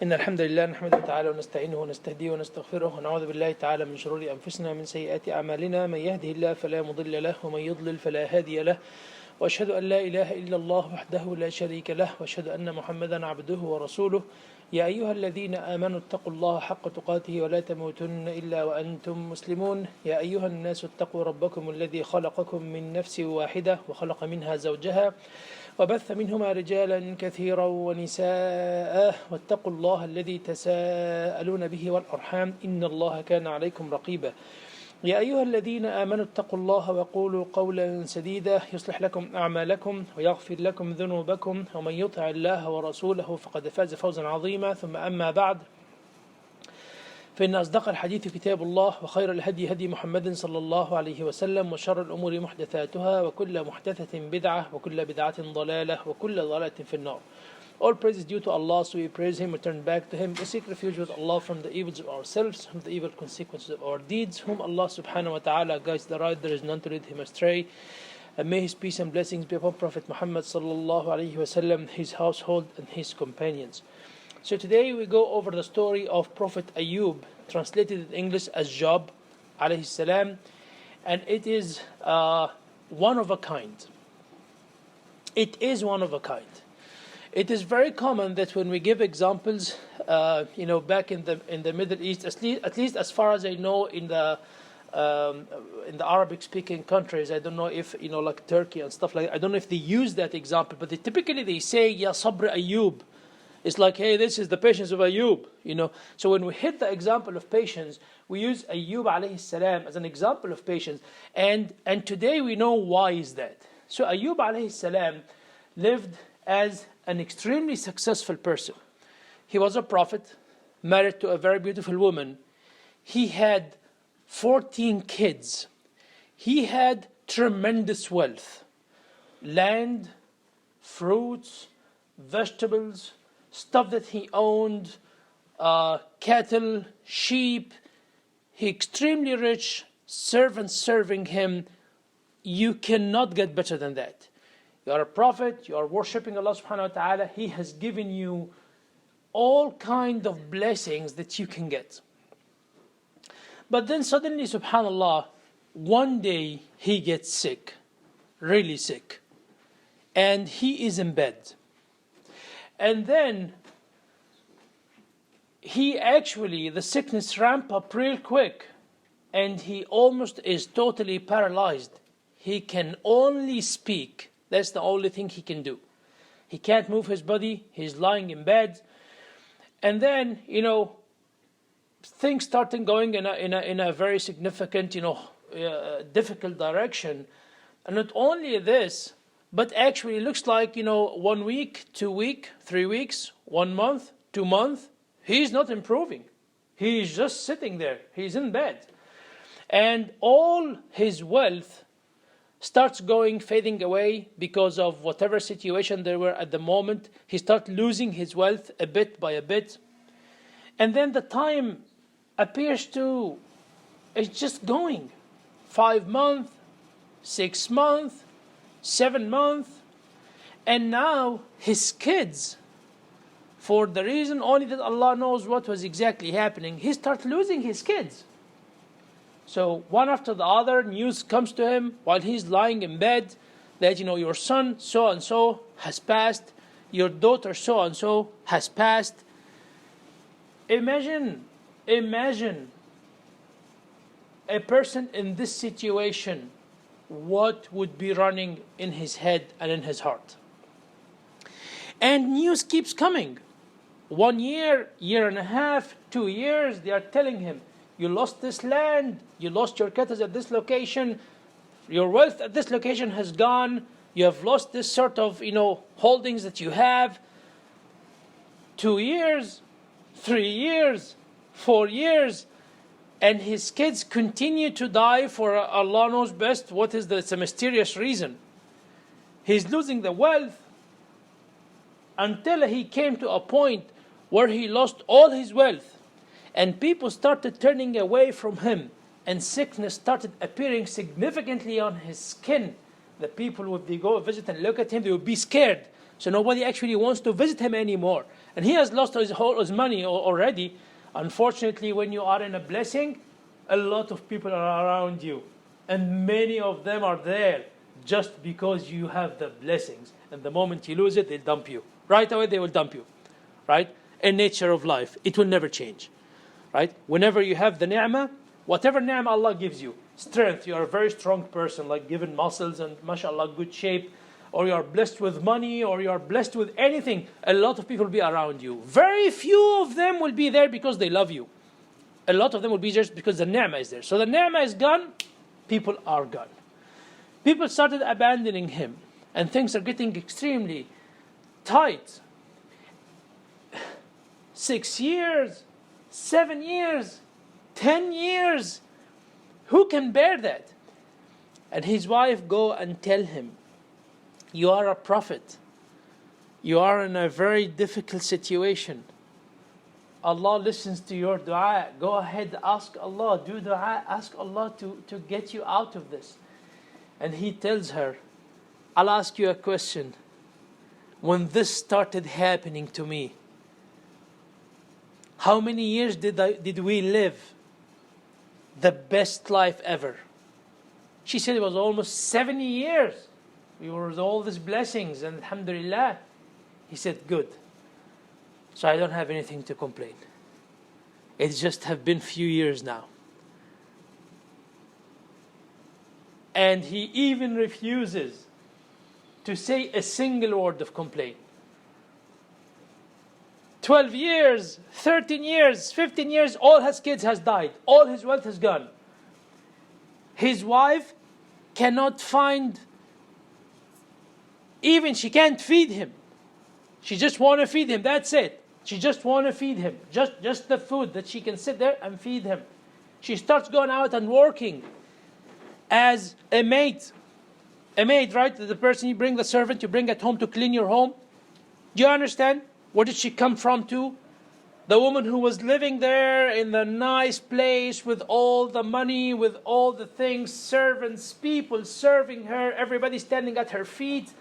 إن الحمد لله نحمده تعالى ونستعينه ونستهديه ونستغفره ونعوذ بالله تعالى من شرور أنفسنا ومن سيئات أعمالنا من يهده الله فلا مضل له ومن يضلل فلا هادي له وأشهد أن لا إله إلا الله وحده لا شريك له وأشهد أن محمدا عبده ورسوله يا أيها الذين آمنوا اتقوا الله حق تقاته ولا تموتن إلا وأنتم مسلمون يا أيها الناس اتقوا ربكم الذي خلقكم من نفس واحدة وخلق منها زوجها وبث منهما رجالا كثيرا ونساء واتقوا الله الذي تساءلون به والأرحام إن الله كان عليكم رقيبا يا أيها الذين آمنوا اتقوا الله وقولوا قولا سديدا يصلح لكم أعمالكم ويغفر لكم ذنوبكم ومن يطع الله ورسوله فقد فاز فوزا عظيما ثم أما بعد فإن أصدق الحديث كتاب الله وخير الهدي هدي محمد صلى الله عليه وسلم وشر الأمور محدثاتها وكل محدثة بدعة وكل بدعة ضلالة وكل ضلالة في النار. All praise is due to Allah, so we praise Him, return back to Him. We seek refuge with Allah from the evils of ourselves, from the evil consequences of our deeds. Whom Allah subhanahu wa ta'ala guides the right, there is none to lead him astray. And may His peace and blessings be upon Prophet Muhammad sallallahu alayhi wa sallam, his household and his companions. So today we go over the story of Prophet Ayub, translated in English as Job alayhi salam, and it is one of a kind. It is one of a kind. It is very common that when we give examples, back in the Middle East, at least as far as I know, in the Arabic-speaking countries, I don't know if like Turkey and stuff like that, I don't know if they use that example, but typically they say Ya Sabr Ayub. It's like, hey, this is the patience of Ayub. So when we hit the example of patience, we use Ayub alayhi salam as an example of patience, and today we know why is that. So Ayub alayhi salam lived as an extremely successful person. He was a prophet, married to a very beautiful woman. He had 14 kids. He had tremendous wealth. Land, fruits, vegetables, stuff that he owned, cattle, sheep. He extremely rich, servants serving him. You cannot get better than that. You are a prophet, you are worshipping Allah subhanahu wa ta'ala. He has given you all kind of blessings that you can get. But then suddenly, subhanallah, one day he gets sick, really sick. And he is in bed. And then the sickness ramped up real quick. And he almost is totally paralyzed. He can only speak. That's the only thing he can do. He can't move his body. He's lying in bed. And then, things started going in a very significant, difficult direction. And not only this, but actually it looks like, 1 week, 2 weeks, 3 weeks, 1 month, 2 months, he's not improving. He's just sitting there. He's in bed. And all his wealth starts fading away because of whatever situation they were at the moment. He starts losing his wealth a bit by a bit. And then the time appears it's just going. 5 months, 6 months, 7 months. And now his kids, for the reason only that Allah knows what was exactly happening, he starts losing his kids. So one after the other, news comes to him while he's lying in bed that, your son so-and-so has passed, your daughter so-and-so has passed. Imagine a person in this situation, what would be running in his head and in his heart. And news keeps coming. 1 year, year and a half, 2 years, they are telling him, you lost this land, you lost your cattle at this location, your wealth at this location has gone, you have lost this sort of, holdings that you have. 2 years, 3 years, 4 years, and his kids continue to die for Allah knows best what is it's a mysterious reason. He's losing the wealth until he came to a point where he lost all his wealth. And people started turning away from him. And sickness started appearing significantly on his skin. The people, would they go visit and look at him, they would be scared. So nobody actually wants to visit him anymore. And he has lost his money already. Unfortunately, when you are in a blessing, a lot of people are around you. And many of them are there just because you have the blessings. And the moment you lose it, they'll dump you. Right away, they will dump you. Right? A nature of life. It will never change. Right? Whenever you have the ni'mah, whatever ni'mah Allah gives you, strength, you are a very strong person, like given muscles and mashallah, good shape, or you are blessed with money, or you are blessed with anything, a lot of people will be around you. Very few of them will be there because they love you. A lot of them will be just because the ni'mah is there. So the ni'mah is gone, people are gone. People started abandoning him, and things are getting extremely tight. 6 years, 7 years, 10 years. Who can bear that? And his wife go and tell him, you are a prophet. You are in a very difficult situation. Allah listens to your dua. Go ahead, ask Allah, do dua, ask Allah to get you out of this. And he tells her, I'll ask you a question. When this started happening to me, how many years did we live the best life ever? She said it was almost 70 years. We were with all these blessings, and alhamdulillah. He said, good. So I don't have anything to complain. It just have been few years now. And he even refuses to say a single word of complaint. 12 years, 13 years, 15 years, all his kids has died. All his wealth has gone. His wife cannot find, even she can't feed him. She just want to feed him, that's it. She just want to feed him. Just the food that she can sit there and feed him. She starts going out and working as a maid. A maid, right? The person you bring, the servant you bring at home to clean your home. Do you understand? Where did she come from to? The woman who was living there in the nice place with all the money, with all the things, servants, people serving her, everybody standing at her feet.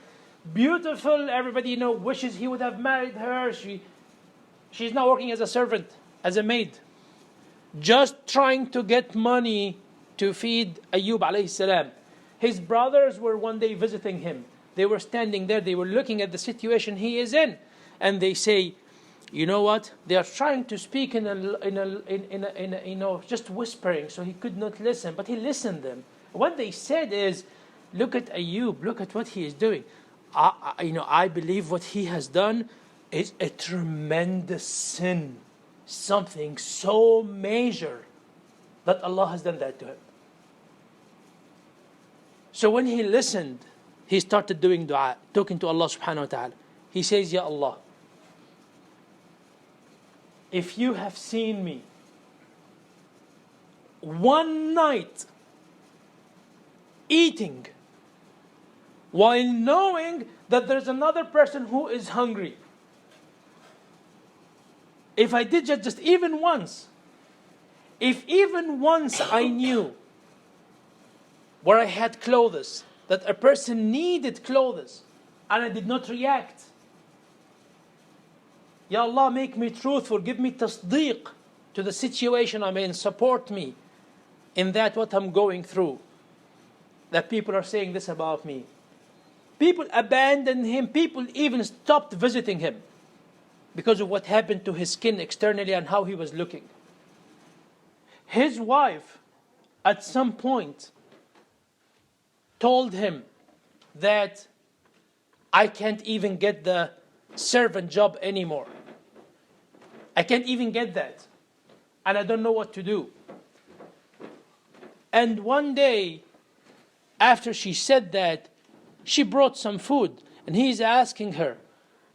Beautiful, everybody wishes he would have married her. She's now working as a servant, as a maid. Just trying to get money to feed Ayub alayhi salam. His brothers were one day visiting him. They were standing there, they were looking at the situation he is in. And they say, you know what? They are trying to speak in a just whispering, so he could not listen. But he listened them. What they said is, look at Ayub, look at what he is doing. I believe what he has done is a tremendous sin. Something so major that Allah has done that to him. So when he listened, he started doing dua, talking to Allah subhanahu wa ta'ala. He says, Ya Allah, if you have seen me one night eating while knowing that there's another person who is hungry, if I did just even once, if even once I knew where I had clothes, that a person needed clothes, and I did not react, Ya Allah, make me truthful, give me tasdeeq to the situation I'm in, support me in that what I'm going through, that people are saying this about me. People abandoned him, people even stopped visiting him because of what happened to his skin externally and how he was looking. His wife, at some point, told him that I can't even get the servant job anymore. I can't even get that. And I don't know what to do. And one day, after she said that, she brought some food. And he's asking her,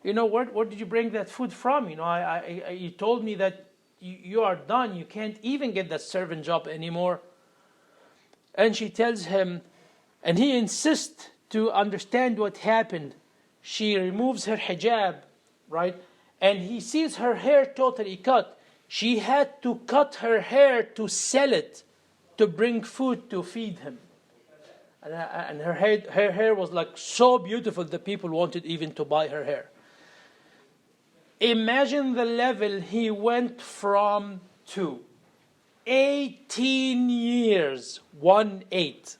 where did you bring that food from? You told me that you are done. You can't even get that servant job anymore. And she tells him, and he insists to understand what happened. She removes her hijab, right? And he sees her hair totally cut. She had to cut her hair to sell it, to bring food to feed him. And her hair was like so beautiful that people wanted even to buy her hair. Imagine the level he went from to. 18 years, 1-8.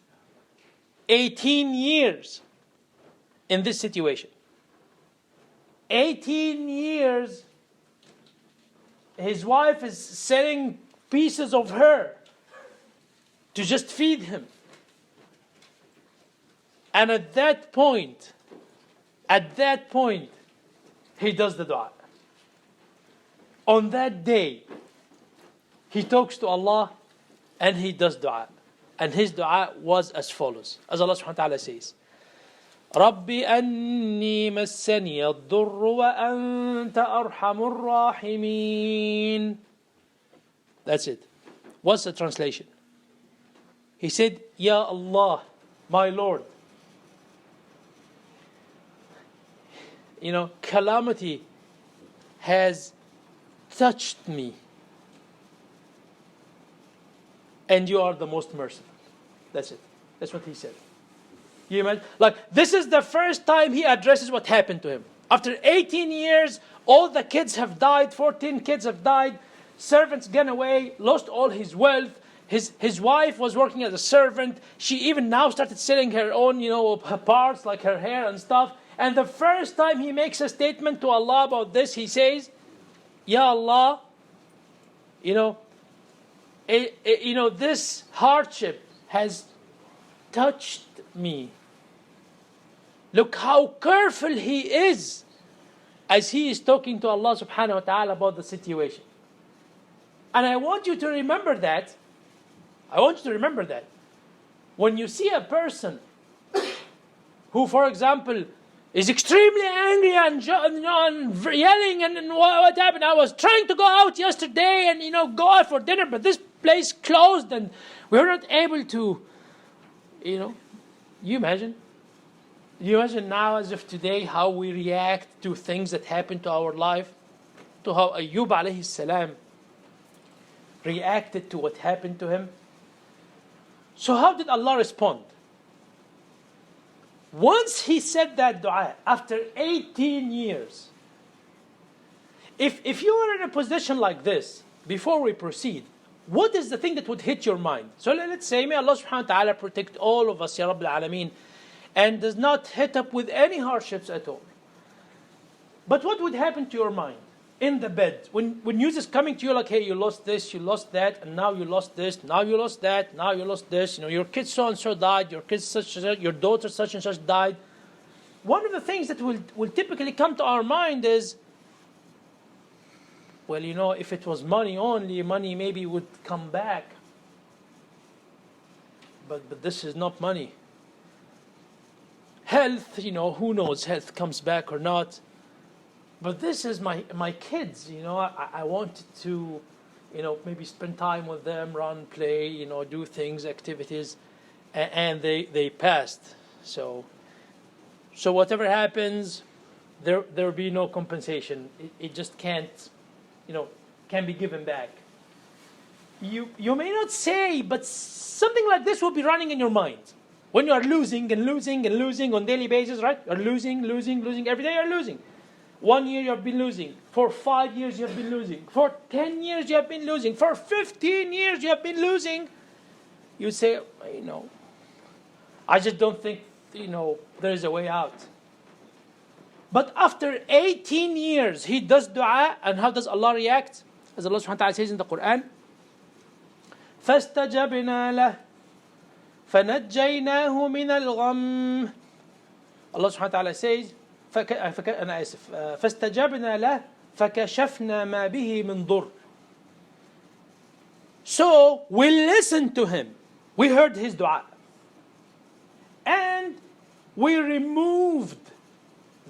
18 years in this situation. 18 years, his wife is selling pieces of her to just feed him. And at that point, he does the dua. On that day, he talks to Allah and he does dua. And his dua was as follows. As Allah subhanahu wa ta'ala says, رَبِّ أَنِّي مَسَّنِيَ الضُّرُّ وَأَنْتَ أَرْحَمُ الرَّاحِمِينَ. That's it. What's the translation? He said, Ya Allah, my Lord. You know, calamity has touched me. And you are the most merciful. That's it. That's what he said. You imagine? Like, this is the first time he addresses what happened to him. After 18 years, all the kids have died, 14 kids have died, servants gone away, lost all his wealth. His wife was working as a servant. She even now started selling her own, her parts, like her hair and stuff. And the first time he makes a statement to Allah about this, he says, Ya Allah, this hardship has touched me. Look how careful he is as he is talking to Allah subhanahu wa ta'ala about the situation. And I want you to remember that. When you see a person who, for example, is extremely angry and yelling and what happened? I was trying to go out yesterday and go out for dinner, but this place closed and we were not able to. You imagine? You imagine now, as of today, how we react to things that happen to our life, to how Ayub alayhi salam reacted to what happened to him. So how did Allah respond? Once he said that dua, after 18 years, if you are in a position like this, before we proceed, what is the thing that would hit your mind? So let's say, may Allah subhanahu wa ta'ala protect all of us, Ya Rabbil Alameen, and does not hit up with any hardships at all. But what would happen to your mind in the bed when news is coming to you like, hey, you lost this, you lost that, and now you lost this, now you lost that, now you lost this, your kid so and so died, your kid such and such, your daughter such and such died. One of the things that will typically come to our mind is, well, if it was money only, money maybe would come back. But this is not money. Health, who knows, health comes back or not. But this is my kids, I wanted to, maybe spend time with them, run, play, do things, activities, and they passed. So whatever happens, there will be no compensation. It just can't be given back. You may not say, but something like this will be running in your mind. When you are losing and losing and losing on daily basis, right? You're losing, every day you're losing. 1 year you have been losing. For 5 years you have been losing. For 10 years you have been losing. For 15 years you have been losing. You say, I just don't think, there is a way out. But after 18 years, he does dua, and how does Allah react? As Allah subhanahu wa ta'ala says in the Quran, فَاسْتَجَبْنَا لَهُ فَنَجَّيْنَاهُ مِنَ الْغَمِّ. Allah subhanahu wa ta'ala says, أنا آسف فاستجبنا له فكشفنا ما به من ضر. So we listened to him, we heard his dua, and we removed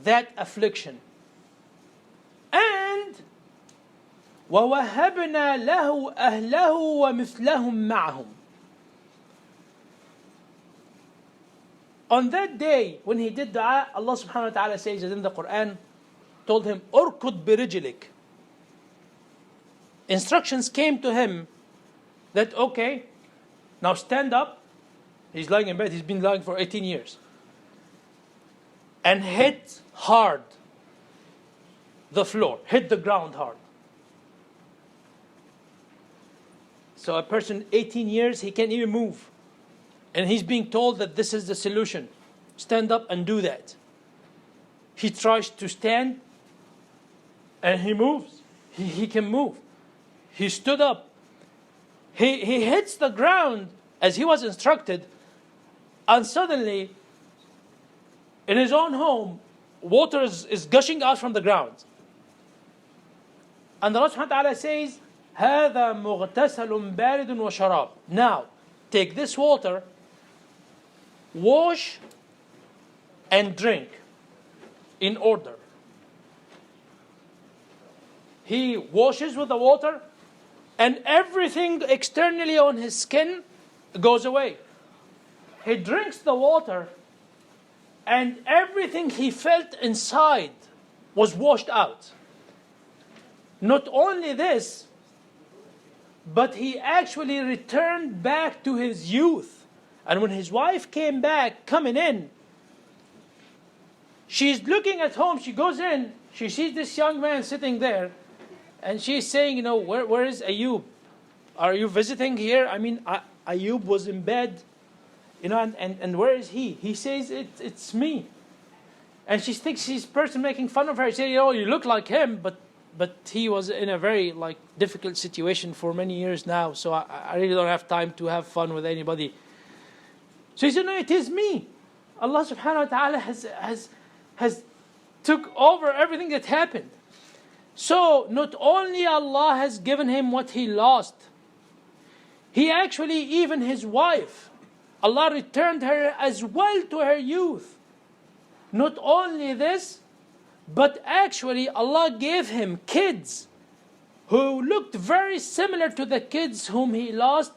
that affliction, and ووهبنا له أهله ومثلهم معهم. On that day, when he did dua, Allah subhanahu wa ta'ala says in the Quran, told him, Urkud birijlik. Instructions came to him that, okay, now stand up. He's lying in bed. He's been lying for 18 years. And hit hard the floor. Hit the ground hard. So a person 18 years, he can't even move. And he's being told that this is the solution. Stand up and do that. He tries to stand and he moves. He can move. He stood up. He hits the ground as he was instructed, and suddenly, in his own home, water is gushing out from the ground. And Allah subhanahu wa ta'ala says, هَذَا مُغْتَسَلٌ بَارِدٌ وَشَرَابٌ. Now, take this water, wash and drink in order. He washes with the water, and everything externally on his skin goes away. He drinks the water, and everything he felt inside was washed out. Not only this, but he actually returned back to his youth. And when his wife came back, coming in, she's looking at home, she goes in, she sees this young man sitting there, and she's saying, where is Ayub? Are you visiting here? I mean, Ayub was in bed, and where is he? He says, it's me. And she thinks she's person making fun of her. She says, you look like him, but he was in a very difficult situation for many years now, so I really don't have time to have fun with anybody. So he said, no, it is me. Allah subhanahu wa ta'ala has took over everything that happened. So not only Allah has given him what he lost, he actually, even his wife, Allah returned her as well to her youth. Not only this, but actually Allah gave him kids who looked very similar to the kids whom he lost,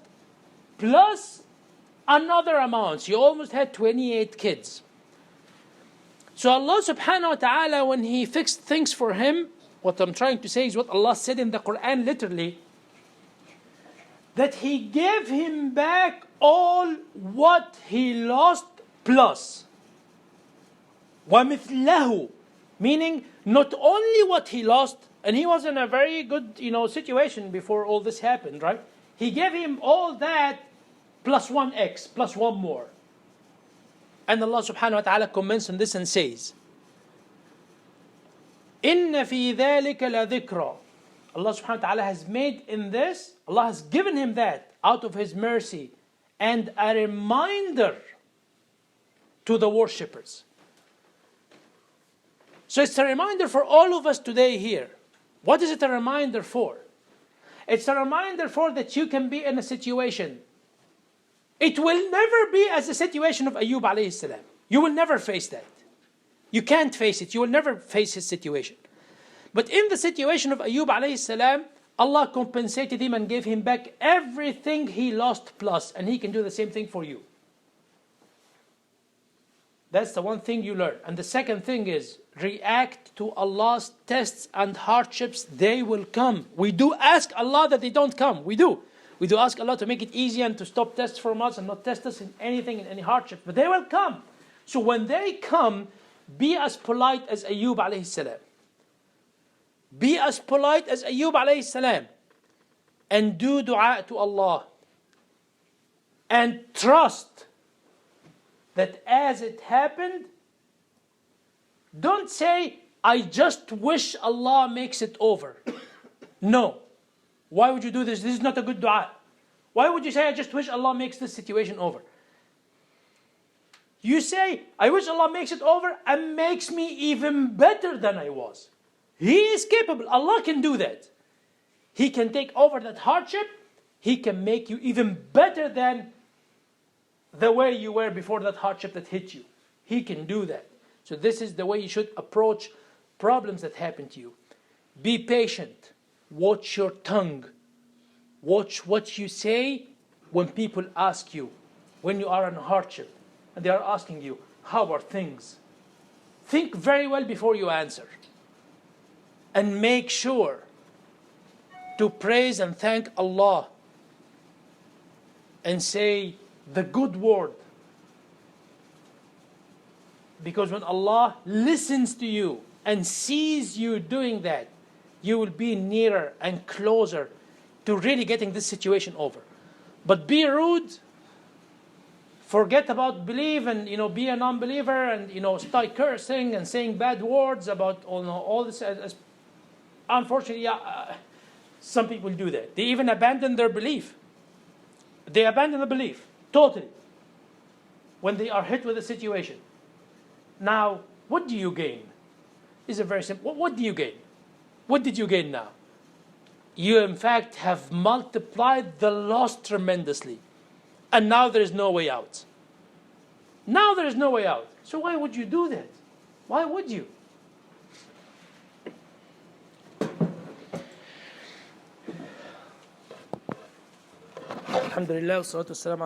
plus another amount. He almost had 28 kids. So Allah subhanahu wa ta'ala, when he fixed things for him, what I'm trying to say is what Allah said in the Quran literally, that he gave him back all what he lost plus. وَمِثْلَهُ, meaning not only what he lost, and he was in a very good situation before all this happened, right? He gave him all that plus 1x, plus one more. And Allah subhanahu wa ta'ala comments on this and says, إِنَّ فِي ذَلِكَ لَذِكْرًا. Allah subhanahu wa ta'ala has made in this, Allah has given him that out of His mercy, and a reminder to the worshippers. So it's a reminder for all of us today here. What is it a reminder for? It's a reminder for that you can be in a situation. It will never be as the situation of Ayub alayhi salam. You will never face that. You can't face it. You will never face his situation. But in the situation of Ayub alayhi salam, Allah compensated him and gave him back everything he lost plus. And He can do the same thing for you. That's the one thing you learn. And the second thing is, react to Allah's tests and hardships. They will come. We do ask Allah that they don't come. We do. We do ask Allah to make it easy and to stop tests from us and not test us in anything, in any hardship. But they will come. So when they come, be as polite as Ayub alayhi salam. Be as polite as Ayub alayhi salam. And do dua to Allah. And trust that as it happened, don't say, I just wish Allah makes it over. No. Why would you do this? This is not a good dua. Why would you say, I just wish Allah makes this situation over? You say, I wish Allah makes it over and makes me even better than I was. He is capable. Allah can do that. He can take over that hardship. He can make you even better than the way you were before that hardship that hit you. He can do that. So this is the way you should approach problems that happen to you. Be patient. Watch your tongue. Watch what you say when people ask you, when you are in hardship, and they are asking you, how are things? Think very well before you answer. And make sure to praise and thank Allah and say the good word Because when Allah listens to you and sees you doing that, you will be nearer and closer to really getting this situation over. But be rude, forget about belief, and be a non-believer, and start cursing and saying bad words about all this. Unfortunately, some people do that. They even abandon their belief. They abandon the belief totally when they are hit with a situation. Now, what do you gain? It's a very simple. What do you gain? What did you gain now? You, in fact, have multiplied the loss tremendously. And now there is no way out. Now there is no way out. So why would you do that? Why would you? Alhamdulillah, wassalatu wassalamu